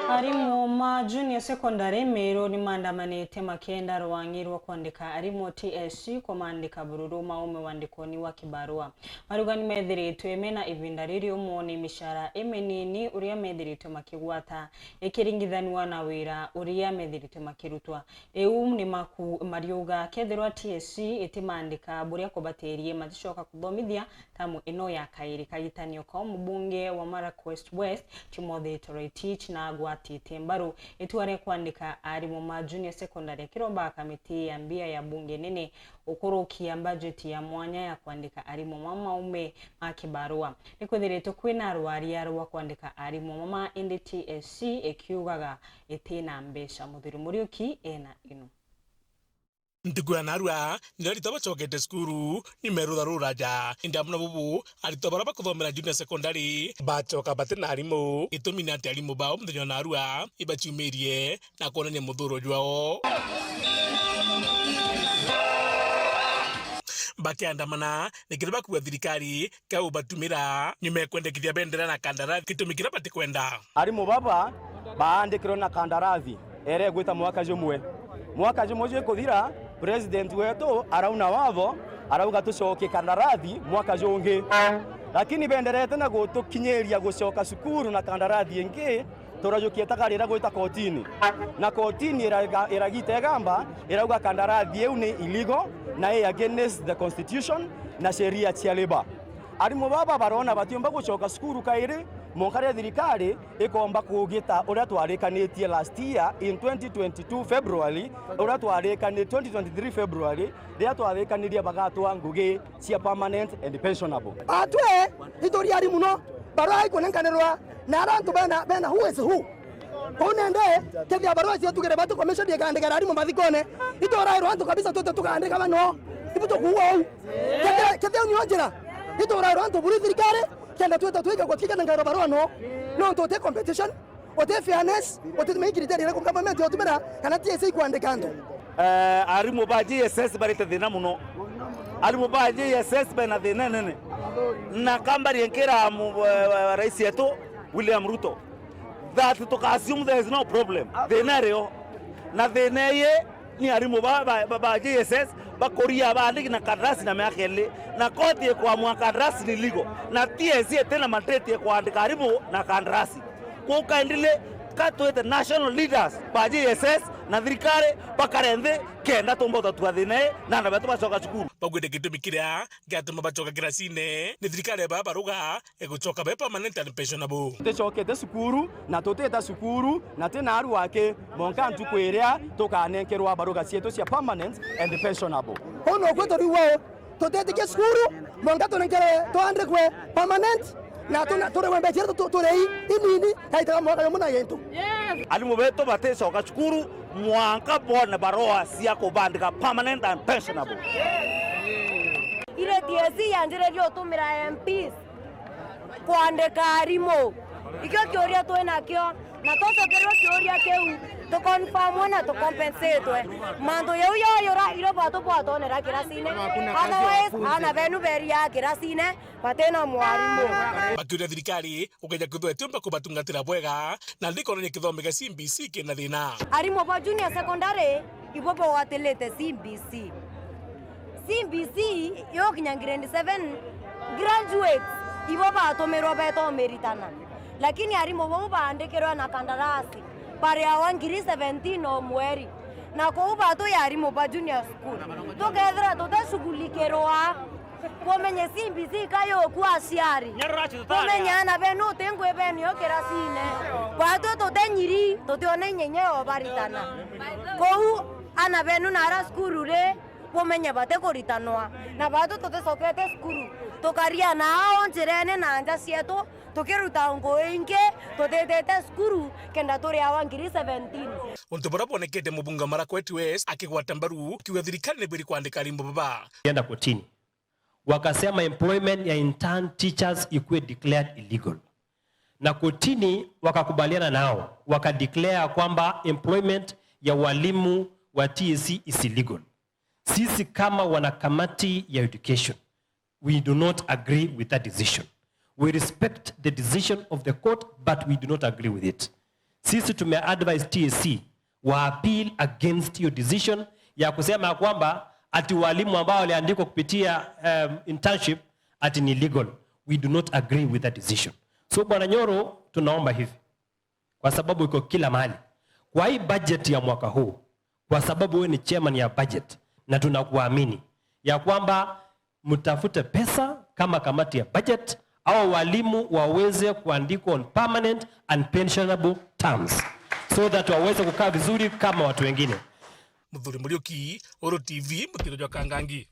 Arimu ma junior secondary Meru ni mandamanite makenda rwangirwa kwandika arimu TSC kwa mandika bururu maume wandikoni wa kibarua. Marugani methiritu emena ivinda riri umoni mishara emenini uria methiritu makigwata ekiringithaniwa na wira uria methiritu makirutwa. Ni mariuga kethirwa TSC itimandika buria kubaterie matishoka kuthomithia tamu ino ya kairi kagitanio kwa mbunge wa Marakwet West Timothy Toroitich na Gwati Tembaru itware kwandika arimu ma junior secondary kiromba kamiti ya mbia ya bunge nene ukurukia bajeti ya mwanya ya kwandika arimu mama ume makibarua nikwithiritwo kwina arwaria rwa kwandika arimu mama indi TSC ekiugaga itina mbesha muthiri Muriuki ena ino Ndigwa narua nirarita bacokete skuru ni merutha ruraja indamuna bubu arito baraba kuthomera junior secondary bacoka batina arimu itumina ati arimu bao mthenya narua ibaciumirie na kuonania muthuro jwao bakiandamana nikireba kuwa thirikari kau batumira nyume kwendekithia bendera na kandarathi kitumikira bati kwenda arimu baba baandikirwo na kandarathi ere gwita mwaka jumwe kuthira president wetu arauna watho arauga tucoke kandarathi mwaka jungi lakini benderete na gutukinyeria gucoka cukuru na kandarathi ingi turajukie tagarira gwita kotini na kotini iragite gamba irauga kandarathi eu ni illegal na against the constitution na sheria cia labor. Arimu baba barona batiomba gucoka cukuru kairi monkare thirikari ikomba kugita uria twarikanitie last year in 2022 February uria twarikanitie 2023 February ria twarikanirie bagatwa ngugi cia permanent and pensionable atwe itori ari muno barai kunenkanirwa na arantu bena who is who konende kethia barua cia tugere batu commission ya kandika ari mu mathikone itora iro antu kabisa tote tukandika bano ibuto kuwa kethia nyonjera itora iro antu buri thirikari kenda tueta tuika kwa kika ngaro barono no tote competition ote fairness ote meikirite rira ku government yotumira kana TSC kwandika ndo arimu ba GSS barite thina muno arimu ba GSS bena thina nene na kambari enkera rais yetu William Ruto that to assume there is no problem thina rio na thina ye ni arimu ba GSS bakoria bandiki na kandarasi na miakele na koti kwa mwa kandarasi ni ligo na TSC tena mandate kwa andika arimu na kandarasi kwa kaendele kato the national leaders ba GSS na thirikari bakarende kenda tombota twathine na nabatu bacoka cukuru bagwete gitumikiria gatuma bacoka kirasine ni thirikari baba ruga egucoka be permanent and pensionable tucokete cukuru na tuteta cukuru na tena aru wake monka ntukwiria tukanenkerwa baruga cietu cia permanent and pensionable ono kweto riwo tutete cukuru monka tunenkere tuandikwe permanent na tuna wembechera turei inini kaita mwaka yomuna yentu alimu beto batecoka cukuru mwanka bona baroa cia kubandika permanent and pensionable ile TSC yanjire rio tumira MPs kwandika arimu ikyo kioria twena kio na tocokerwa kioria keu to confirm na to compensate mando yeu yora iro bato bwatonera kirasine otherwise ana benu beria kirasine batena mwarimu bakiuria thirikari ugeja kuthwetumba kubatungatira bwega na ndiko ni kithomega CBC kina thina arimu ba junior secondary ibobo watelete CBC yo kinyangire 7 graduates iboba atomerwa beto meritana lakini arimu bo baandekerwa na kandarasi pare awangiri 17 o mweri na kuuba to yari mo ba junior school to gedra to tashughulikerwa komenye CBC kayo kwa siari komenya na beno tengwe benyo kerasine bato to tenyiri to teone nyenyeyo baritana kou ana beno na school re komenya bate koritanwa na bato to tesokete school to karia na onjerene na anja sieto tokeruta ngo inge totete skuru kenda tore awangiri 17 untu bora bonekete mubunga Marakwet West akigwata mbaru kiwa thirikari ne biri kwandika rimbo baba yenda kotini wakasema employment ya intern teachers ikuwe declared illegal na kotini wakakubaliana nao wakadeclare kwamba employment ya walimu wa TSC is illegal. Sisi kama wanakamati ya education we do not agree with that decision. We respect the decision of the court, but we do not agree with it. sisi tumeadvise TSC wa appeal against your decision ya kusema kwamba ati walimu ambao waliandikwa kupitia internship ati ni legal. We do not agree with that decision. So Bwana Nyoro, tunaomba hivi, kwa sababu iko kila mahali kwa hii budget ya mwaka huu, kwa sababu wewe ni chairman ya budget na tunakuamini ya kwamba mtafute pesa kama kamati ya budget au walimu waweze kuandikwa on permanent and pensionable terms so that waweze kukaa vizuri kama watu wengine. Muthuri Muriuki, Oro TV, Mutiro Kangangi.